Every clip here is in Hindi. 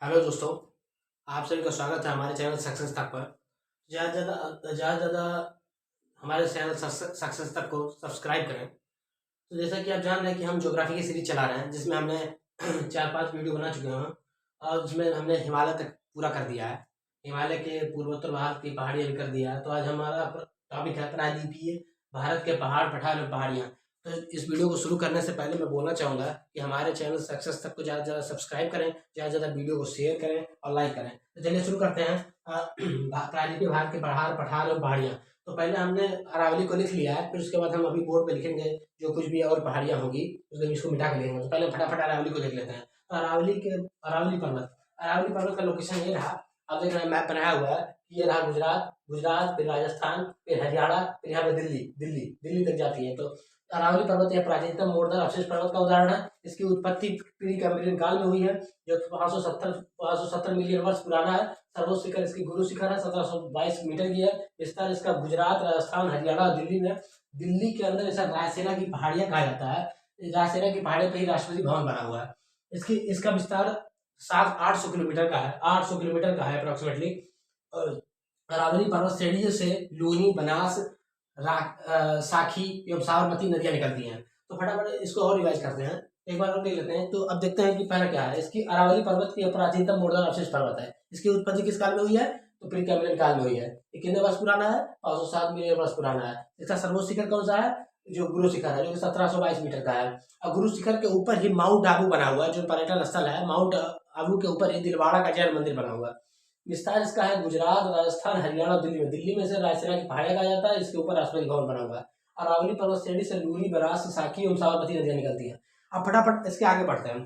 हेलो दोस्तों, आप सभी का स्वागत है हमारे चैनल सक्सेस तक पर। ज़्यादा हमारे चैनल सक्सेस तक को सब्सक्राइब करें। तो जैसा कि आप जान रहे हैं कि हम ज्योग्राफी की सीरीज चला रहे हैं, जिसमें हमने 4-5 वीडियो बना चुके हैं और जिसमें हमने हिमालय तक पूरा कर दिया है। हिमालय के पूर्वोत्तर भारत की पहाड़ियाँ भी कर दिया है। तो आज हमारा टॉपिक है प्रायद्वीपीय भारत के पहाड़, पठार और पहाड़ियाँ। तो इस वीडियो को शुरू करने से पहले मैं बोलना चाहूँगा कि हमारे चैनल सक्सेस तक को ज़्यादा से ज़्यादा सब्सक्राइब करें, ज़्यादा से ज़्यादा वीडियो को शेयर करें और लाइक करें। तो चलिए शुरू करते हैं। प्रायद्वीपीय भारत के पहाड़, पठार और पहाड़ियाँ। तो पहले हमने अरावली को लिख लिया है, फिर उसके बाद हम अभी बोर्ड पे लिखेंगे जो कुछ भी और पहाड़ियाँ होगी, उसको इसको मिटा के लिखेंगे। तो पहले फटाफट अरावली को देख लेते हैं। तो अरावली पर्वत का लोकेशन ये रहा। आप देख रहे हैं मैप बनाया हुआ है। ये रहा गुजरात, फिर राजस्थान, फिर हरियाणा, फिर यहाँ पे दिल्ली तक जाती है। तो अरावली पर्वत यह प्राचीनतम मोड़दार अवशेष पर्वत का उदाहरण है। इसकी उत्पत्ति प्री कैम्ब्रियन काल में हुई है, जो 570 मिलियन वर्ष पुराना है। सर्वोच्च शिखर इसकी गुरु शिखर है, 1722 मीटर की है। विस्तार इसका गुजरात, राजस्थान, हरियाणा और दिल्ली में। दिल्ली के अंदर इसे रायसेना की पहाड़ियां कहा जाता है। रायसेना की पहाड़ियों पे ही राष्ट्रपति भवन बना हुआ है। इसका विस्तार 700-800 किलोमीटर का है, 800 किलोमीटर का है अप्रोक्सीमेटली। अरावली पर्वत श्रेणी से लूनी, बनास, साखी एवं साबरमती नदियां निकलती हैं। तो फटाफट इसको और रिवाइज करते हैं, एक बार और देख लेते हैं। तो अब देखते हैं कि पहला क्या है। इसकी अरावली पर्वत की प्राचीनतम मोड़दार अवशेष पर्वत है। इसकी उत्पत्ति किस काल में हुई है? तो प्री कैम्ब्रियन काल में हुई है। ये कितने वर्ष पुराना है? 507 मिलियन वर्ष पुराना है। इसका सर्वोच्च शिखर कौन सा है? जो गुरु शिखर है, जो कि 1722 मीटर का है। और गुरु शिखर के ऊपर ही माउंट आबू बना हुआ है, जो पर्यटन स्थल है। माउंट आबू के ऊपर ही दिलवाड़ा का जैन मंदिर बना हुआ है। विस्तार इसका है गुजरात, राजस्थान, हरियाणा और दिल्ली में। दिल्ली में से रायसेना की पहाड़ियां कहा जाता है। इसके ऊपर राष्ट्रपति भवन बना हुआ है। अरावली पर्वत श्रेणी से लूनी, बनास, साखी एवं साबरमती नदियां निकलती हैं। अब फटाफट इसके आगे बढ़ते हैं।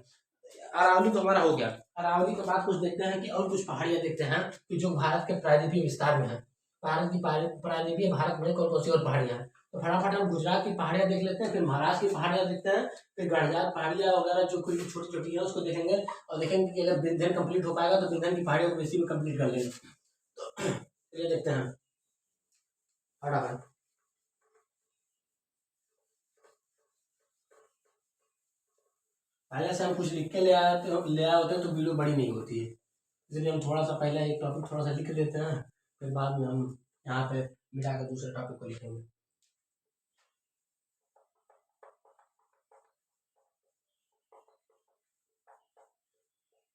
अरावली तो हमारा हो गया। अरावली के बाद कुछ देखते हैं कि और कुछ पहाड़ियां देखते हैं कि जो भारत के प्रायद्वीपीय विस्तार में है। भारत की प्रायद्वीपीय भारत में कौन कौन सी और पहाड़ियां हैं? तो फटाफट हम गुजरात की पहाड़ियां देख लेते हैं, फिर महाराष्ट्र की पहाड़ियां देखते हैं, फिर गढ़जात पहाड़ियां वगैरह जो कुछ छोटी छोटी है उसको देखेंगे। और देखेंगे कि अगर विंध्य कंप्लीट हो पाएगा तो विंध्य की पहाड़ियों को इसी में कंप्लीट कर लेंगे। तो ये देखते हैं फटाफट। पहले से हम कुछ लिख के ले आए होते हैं तो वीडियो बड़ी नहीं होती है। इसलिए हम थोड़ा सा पहले एक टॉपिक थोड़ा सा लिख देते हैं, फिर बाद में हम यहाँ पे मिटा के दूसरे टॉपिक को लिखेंगे।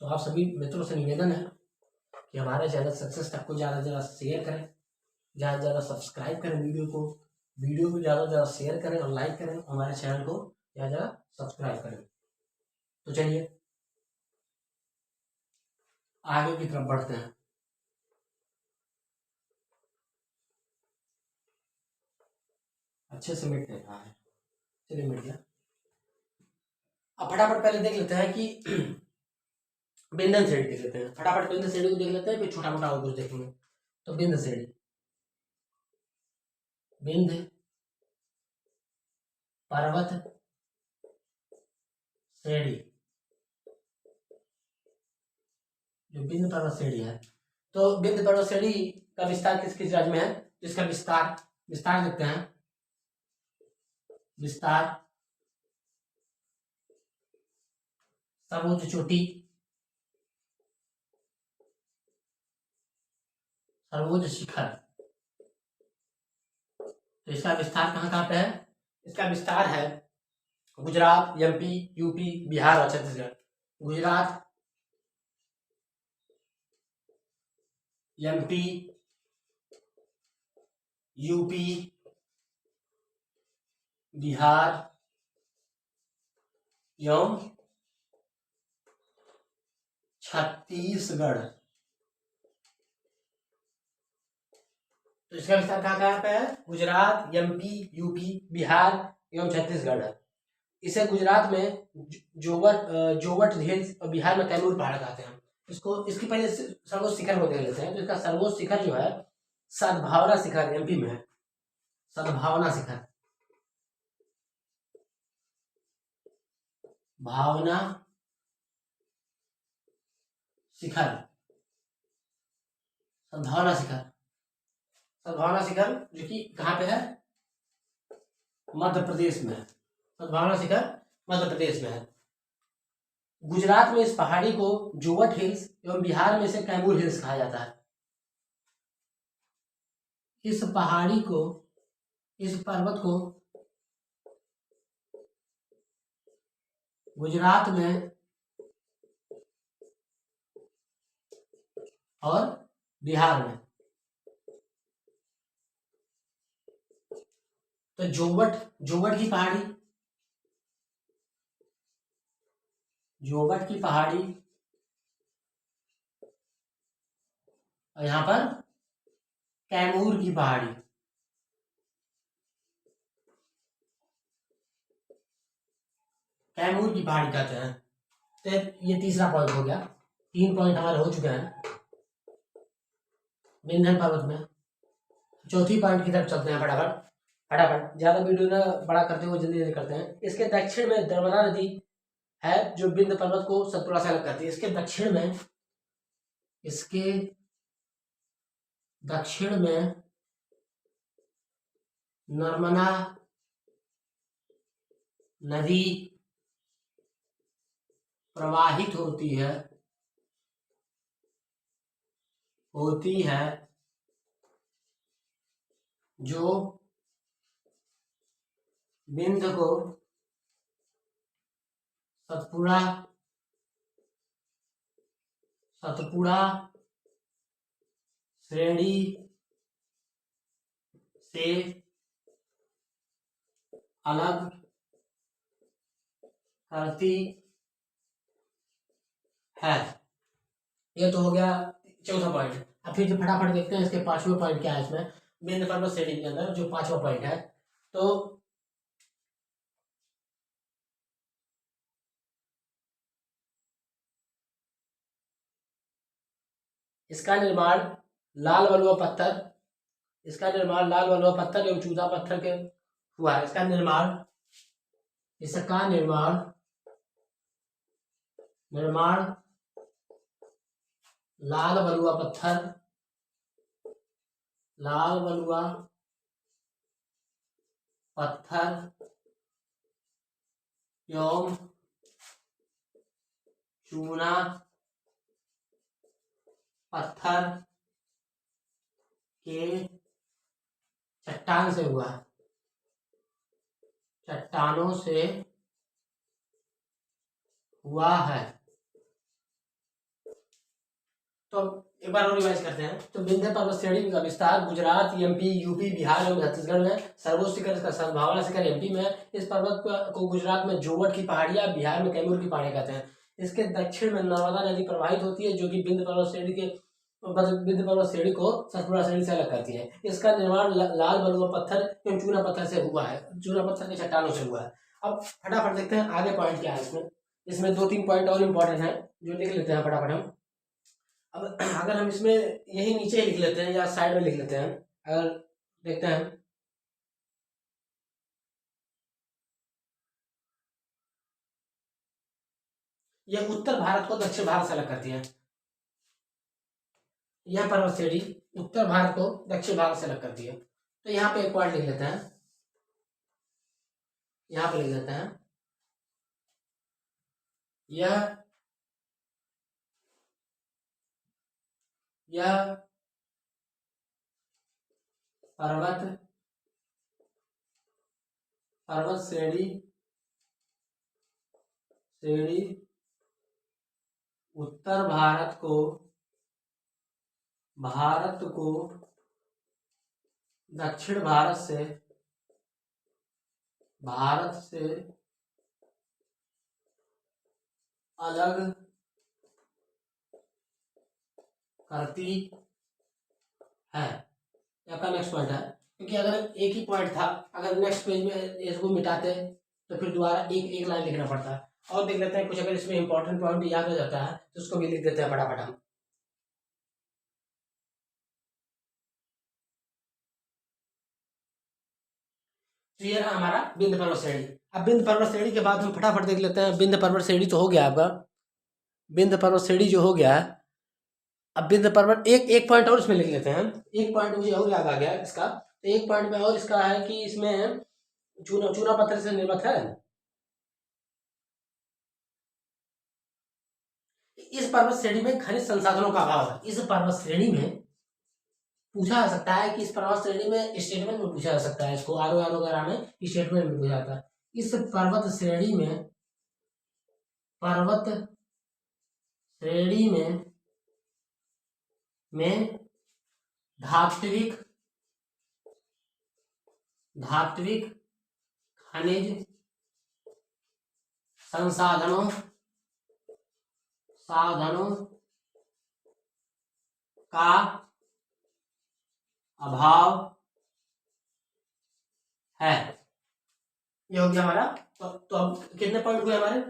तो आप सभी मित्रों से निवेदन है कि हमारे चैनल सक्सेस तक को ज़्यादा से ज़्यादा शेयर करें, ज़्यादा से ज़्यादा सब्सक्राइब करें वीडियो को ज़्यादा से ज़्यादा शेयर करें और लाइक करें। हमारे चैनल को ज़्यादा से ज़्यादा सब्सक्राइब करें। तो चलिए आगे की तरफ बढ़ते हैं। अच्छे से मिट नहीं रहा है, चलिए मिट गया। अब फटाफट पहले देख लेते हैं कि बिंदन श्रेणी देख लेते हैं। फटाफट बिंदन श्रेणी को देख लेते हैं, फिर छोटा मोटा और कुछ देखेंगे। तो बिंद श्रेणी, बिंद पर्वत श्रेणी, जो बिंद पर्वत श्रेणी है। तो बिंद पर्वत श्रेणी का विस्तार किस किस राज्य में है? इसका विस्तार देखते हैं। विस्तार, सर्वोच्च चोटी, सर्वोच्च शिखर। तो इसका विस्तार कहाँ कहाँ पे है? इसका विस्तार है गुजरात, एमपी, यूपी, बिहार और छत्तीसगढ़। गुजरात, एमपी, यूपी, बिहार एवं छत्तीसगढ़। तो इसका विस्तार कहाँ कहाँ पे है? गुजरात, एमपी, यूपी, बिहार एवं छत्तीसगढ़ है। इसे गुजरात में जोवट हिल्स और बिहार में तैमूर पहाड़ कहते हैं। इसकी पहले सर्वोच्च शिखर को देख लेते हैं। तो इसका सर्वोच्च शिखर जो है सद्भावना शिखर एमपी में है। सद्भावना शिखर, भावना शिखर, सद्भावना शिखर, सद्भावना शिखर जो कि कहाँ पे है? मध्य प्रदेश में है। सद्भावना शिखर मध्य प्रदेश में है। गुजरात में इस पहाड़ी को जोवट हिल्स एवं बिहार में इसे कैमूर हिल्स कहा जाता है। इस पहाड़ी को, इस पर्वत को गुजरात में और बिहार में, तो जोवट, जोवट की पहाड़ी, जोवट की पहाड़ी, और यहां पर कैमूर की पहाड़ी, कैमूर की पहाड़ी कहते हैं। तो ये तीसरा पॉइंट हो गया, 3 पॉइंट हमारे हो चुके हैं विंध्य पर्वत में। चौथी पॉइंट की तरफ चलते हैं फटाफट फटाफट, ज्यादा वीडियो ना बड़ा करते हुए जल्दी जल्दी करते हैं। इसके दक्षिण में नर्मदा नदी है जो विंध्य पर्वत को सतपुड़ा से अलग करती है। इसके दक्षिण में, इसके दक्षिण में नर्मदा नदी प्रवाहित होती है जो विंध्य को सतपुड़ा श्रेणी से अलग करती है। ये तो हो गया चौथा पॉइंट। अब फिर जो फटाफट देखते हैं इसके पांचवें पॉइंट क्या है। इसमें विंध्य पर्वत श्रेणी के अंदर जो पांचवा पॉइंट है, तो इसका निर्माण लाल बलुआ पत्थर, इसका निर्माण लाल बलुआ पत्थर एवं चूना पत्थर के हुआ है। इसका निर्माण लाल बलुआ पत्थर एवं चूना पत्थर के चट्टान से हुआ है, चट्टानों से हुआ है। तो एक बार और रिवाइज करते हैं। तो विंध्य पर्वत श्रेणी का विस्तार गुजरात, एमपी, यूपी, बिहार एवं छत्तीसगढ़ में, सर्वोच्च शिखर इसका सद्भावना शिखर एमपी में। इस पर्वत को गुजरात में जोवट की पहाड़ियां, बिहार में कैमूर की पहाड़ियां कहते हैं। इसके दक्षिण में नर्मदा नदी प्रवाहित होती है जो कि विंध्य पर्वत श्रेणी के विंध्य पर्वत श्रेणी को सतपुड़ा श्रेणी से अलग करती है। इसका निर्माण लाल बलुआ पत्थर एवं चूना पत्थर से हुआ है, चूना पत्थर के चट्टानों से हुआ है। अब फटाफट देखते हैं आगे पॉइंट क्या है इसमें। इसमें 2-3 पॉइंट और इम्पोर्टेंट है जो लिख लेते हैं फटाफट हम। अब अगर हम इसमें यही नीचे लिख लेते हैं या साइड में लिख लेते हैं, अगर देखते हैं यह उत्तर भारत को दक्षिण भारत से अलग करती है। यह पर्वत श्रेणी उत्तर भारत को दक्षिण भारत से अलग करती है। तो यहाँ पे एक पॉइंट लिख लेते हैं, यहाँ पे लिख लेते हैं यह पर्वत श्रेणी उत्तर भारत को दक्षिण भारत से अलग करती है। आपका नेक्स्ट पॉइंट है, क्योंकि अगर एक ही पॉइंट था, अगर नेक्स्ट पेज में इसको मिटाते तो फिर दोबारा एक लाइन लिखना पड़ता है। और देख लेते हैं कुछ अगर इसमें इंपॉर्टेंट पॉइंट याद हो जाता है तो उसको भी लिख देते हैं फटाफट हम। तो ये रहा हमारा विंध्य पर्वत श्रेणी। अब विंध्य पर्वत श्रेणी के बाद हम फटाफट देख लेते हैं। विंध्य पर्वत श्रेणी तो हो गया आपका, विंध्य पर्वत श्रेणी जो हो गया है। अब विंध्य पर्वत एक पॉइंट और इसमें लिख लेते हैं। एक पॉइंट मुझे और याद आ गया इसका, तो एक पॉइंट में और इसका है कि इसमें चूना पत्थर से निर्मित है। इस पर्वत श्रेणी में खनिज संसाधनों का अभाव है। इस पर्वत श्रेणी में पूछा जा सकता है कि इस पर्वत श्रेणी में स्टेटमेंट में पूछा जा सकता है, इसको आर वगैरह में स्टेटमेंट में पूछा जाता है। इस पर्वत श्रेणी में धात्विक खनिज संसाधनों का अभाव है। ये हो गया हमारा। तो अब कितने पॉइंट हुए हमारे?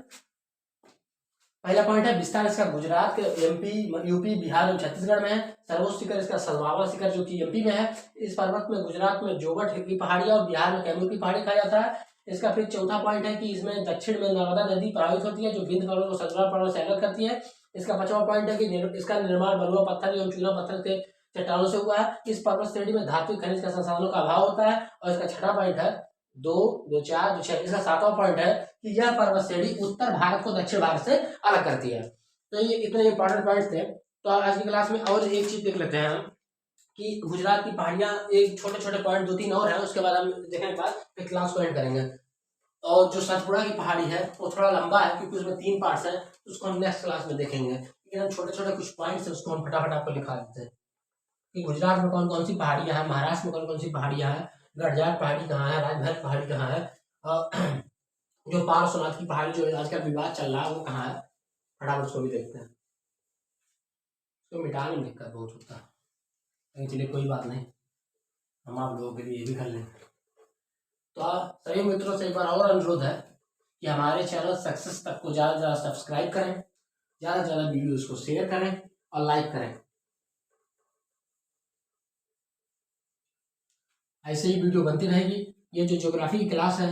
पहला पॉइंट है विस्तार इसका गुजरात के एमपी यूपी बिहार और छत्तीसगढ़ में है। सर्वोच्च शिखर इसका सलवावा शिखर जो कि एमपी में है। इस पर्वत में गुजरात में जोगट की पहाड़ी और बिहार में कैमूर की पहाड़ी कहा जाता है। इसका फिर चौथा पॉइंट है कि इसमें दक्षिण में नर्मदा नदी प्रभावित होती है जो विंध्य पर्वत को सतलज पर्वत से अलग करती है। इसका पांचवा पॉइंट है कि इसका निर्माण बलुआ पत्थर एवं चूना पत्थर के चट्टानों से हुआ है। इस पर्वत श्रेणी में धात्विक खनिज का संसाधनों का अभाव होता है। और इसका छठा पॉइंट है 2, 2, 4, 2, 6। इसका सातवां पॉइंट है कि यह पर्वत श्रेणी उत्तर भारत को दक्षिण भारत से अलग करती है। तो ये इतने इंपॉर्टेंट पॉइंट्स थे। तो आज की क्लास में और एक चीज देख लेते हैं हम कि गुजरात की पहाड़ियां, एक छोटे छोटे पॉइंट 2-3 और हैं, उसके बाद हम देखने के बाद फिर क्लास को एंड करेंगे। और जो सतपुड़ा की पहाड़ी है वो थोड़ा लंबा है क्योंकि उसमें 3 पार्ट्स हैं, उसको हम नेक्स्ट क्लास में देखेंगे। लेकिन हम छोटे छोटे कुछ पॉइंट्स हैं उसको हम फटाफट आपको लिखा देते हैं कि गुजरात में कौन कौन सी पहाड़ियां हैं, महाराष्ट्र में कौन कौन सी पहाड़ियां हैं, गढ़जाट पहाड़ी कहाँ है, राजभर पहाड़ी कहाँ है, और जो पार्श्वनाथ की पहाड़ी जो आजकल विवाद चल रहा है वो कहाँ है, फटाफट उसको भी देखते हैं। तो मिटाने में दिक्कत बहुत होता है, लेकिन चलिए कोई बात नहीं, हम आप लोगों के लिए ये भी कर लेंगे। तो सभी मित्रों से एक बार और अनुरोध है कि हमारे चैनल सक्सेस तक को ज़्यादा से ज़्यादा सब्सक्राइब करें, ज़्यादा से ज़्यादा वीडियोस को शेयर करें और लाइक करें। ऐसे ही वीडियो बनती रहेगी। ये जो ज्योग्राफी की क्लास है,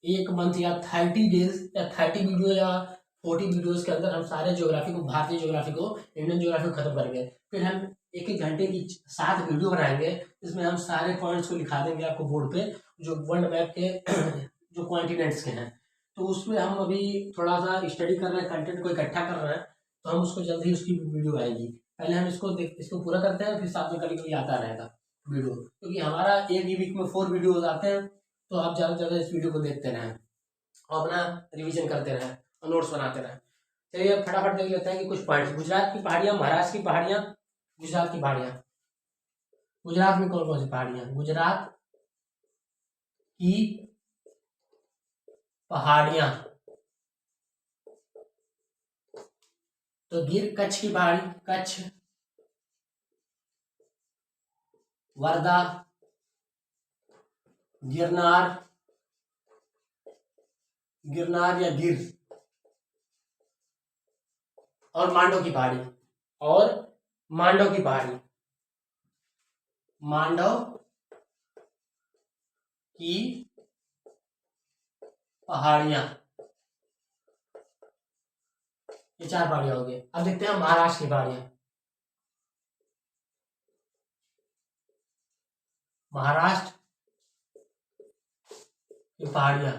एक मंथ या 30 डेज या 30 वीडियो या 40 वीडियोस के अंदर हम सारे ज्योग्राफी को, भारतीय ज्योग्राफी को, इंडियन ज्योग्राफी को खत्म करेंगे। फिर हम 1-1 घंटे की 7 वीडियो बनाएंगे जिसमें हम सारे पॉइंट्स को लिखा देंगे आपको बोर्ड पे, जो वर्ल्ड मैप के जो कॉन्टिनेंट्स के हैं। तो उसमें हम अभी थोड़ा सा स्टडी कर रहे हैं, कंटेंट को इकट्ठा कर रहे हैं, तो हम उसको जल्द ही उसकी वीडियो आएगी। पहले हम इसको पूरा करते हैं, फिर साथ में कभी कभी आता रहेगा वीडियो, क्योंकि हमारा एक ही वीक में 4 वीडियो आते हैं। तो आप ज़्यादा से ज़्यादा इस वीडियो को देखते रहें और अपना रिवीजन करते रहें और नोट्स बनाते रहें। चलिए अब फटाफट देख लेते हैं कि कुछ पॉइंट्स। गुजरात की पहाड़ियाँ, महाराष्ट्र की पहाड़ियाँ, गुजरात की पहाड़ियाँ। गुजरात में कौन कौन सी पहाड़ियाँ? गुजरात की पहाड़ियाँ तो गिर कच्छ की पहाड़ी, कच्छ, वर्धा, गिरनार, गिरनार या गिर, और मांडव की पहाड़ी, और मांडव की पहाड़ी, मांडव की पहाड़ियां, ये 4 पहाड़ियां हो गई। अब देखते हैं महाराष्ट्र की पहाड़ियां। महाराष्ट्र की पहाड़ियां,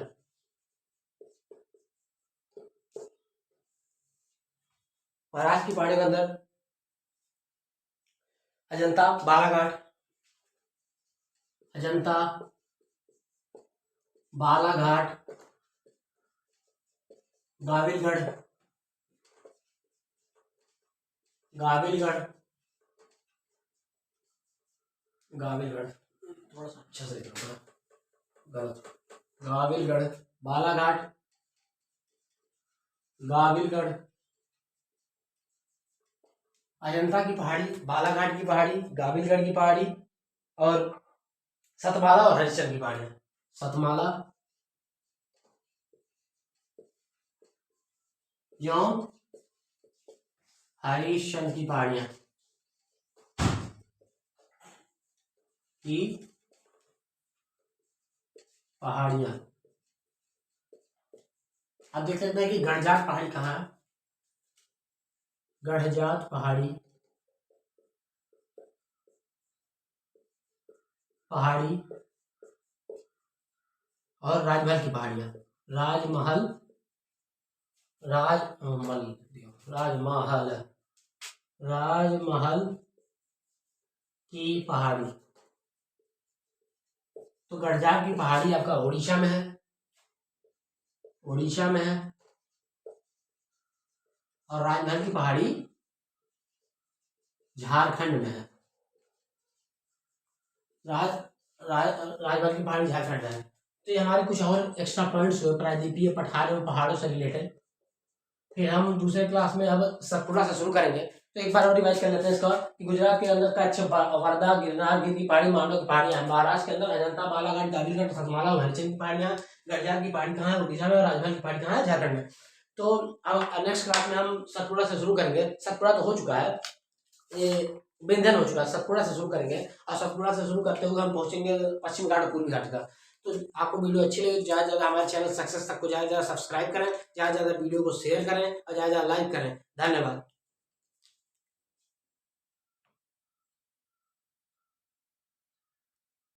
महाराष्ट्र की पहाड़ियों के अंदर अजंता, बालाघाट, अजंता, बालाघाट, गाविलगढ़, गाविलगढ़, गाविलगढ़, थोड़ा सा अच्छा से लिखना, गलत, गाविलगढ़, बालाघाट, गाविलगढ़, अजंता की पहाड़ी, बालाघाट की पहाड़ी, गाविलगढ़ की पहाड़ी, और सतमाला और हरिश्चंद्र की पहाड़ी। सतमाला एवं हरिश्चंद्र की पहाड़ियां की पहाड़ियां। अब देख सकते हैं कि गढ़जाट पहाड़ी कहाँ है। गढ़जाट पहाड़ी, पहाड़ी, और राजमहल की पहाड़ियां, राजमहल, राजमहल राजमहल, राजमहल की पहाड़ी। तो गढ़जाग की पहाड़ी आपका उड़ीसा में है, उड़ीसा में है। और राजमहल की पहाड़ी झारखंड में है। राजमहल की पहाड़ी झारखंड है। तो ये हमारे कुछ और एक्स्ट्रा पॉइंट्स हुए प्रायद्वीपीय पठार एवं पहाड़ों से रिलेटेड। फिर हम दूसरे क्लास में अब सतपुड़ा से शुरू करेंगे। तो एक बार और रिवाइज कर लेते हैं इसका कि गुजरात के अंदर कच्छ, वर्धा, गिरनार, गिर की पहाड़ी, मांडव की पहाड़ियां। महाराष्ट्र के अंदर अजंता, बालाघाट, गांधीघाट, सतमाला, हरिचंद की पहाड़ियां। गढ़जाग की पहाड़ी कहाँ है? उड़ीसा में। और राजमहल की पहाड़ी कहाँ है? झारखंड में। तो अब नेक्स्ट क्लास में हम सतपुड़ा से शुरू करेंगे। सतपुड़ा तो हो चुका है, ये विंध्यन हो चुका है, सतपुड़ा से शुरू करेंगे। और सतपुड़ा से शुरू करते हुए हम पहुंचेंगे पश्चिम घाट और पूर्वी घाट का। तो आपको वीडियो अच्छी लगी, ज़्यादा ज़्यादा हमारे चैनल सक्सेस तक को ज़्यादा ज़्यादा सब्सक्राइब करें, ज़्यादा ज़्यादा वीडियो को शेयर करें और ज़्यादा ज़्यादा लाइक करें। धन्यवाद।